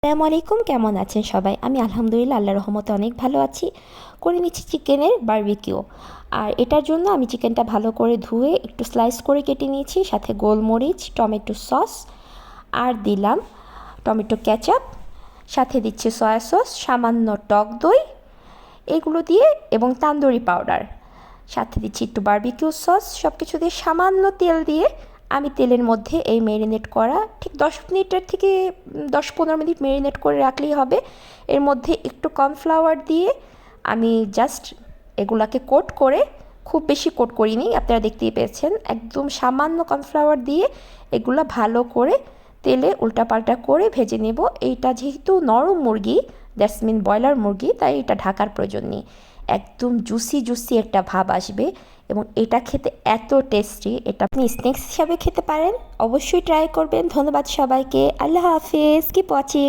আসসালামু আলাইকুম, কেমন আছেন সবাই? আমি আলহামদুলিল্লাহ আল্লাহর রহমতে অনেক ভালো আছি। করে নিচ্ছি চিকেনের বারবিকিউ। আর এটার জন্য আমি চিকেনটা ভালো করে ধুয়ে একটু স্লাইস করে কেটে নিয়েছি, সাথে গোলমরিচ, টমেটো সস, আর দিলাম টমেটো কেচাপ, সাথে দিচ্ছি সয়া সস, সামান্য টক দই, এগুলো দিয়ে, এবং তান্দুরি পাউডার, সাথে দিচ্ছি একটু বারবিকিউ সস। সব কিছু দিয়ে সামান্য তেল দিয়ে আমি তেলের মধ্যে এই ম্যারিনেট করা ঠিক 10 মিনিটের থেকে 10-15 মিনিট ম্যারিনেট করে রাখলেই হবে। এর মধ্যে একটু কর্নফ্লাওয়ার দিয়ে আমি জাস্ট এগুলাকে কোট করে, খুব বেশি কোট করিনি, আপনারা দেখতেই পেয়েছেন, একদম সামান্য কর্নফ্লাওয়ার দিয়ে এগুলা ভালো করে তেলে উল্টাপাল্টা করে ভেজে নেব। এইটা যেহেতু নরম মুরগি, দ্যাটস মিন ব্রয়লার মুরগি, তাই এটা ঢাকার প্রয়োজন নেই। একদম জুসি জুসি একটা ভাব আসবে এবং এটা খেতে এত টেস্টি, এটা আপনি স্ন্যাক্স হিসাবে খেতে পারেন। অবশ্যই ট্রাই করবেন। ধন্যবাদ সবাইকে। আল্লাহ হাফিজ। Keep watching.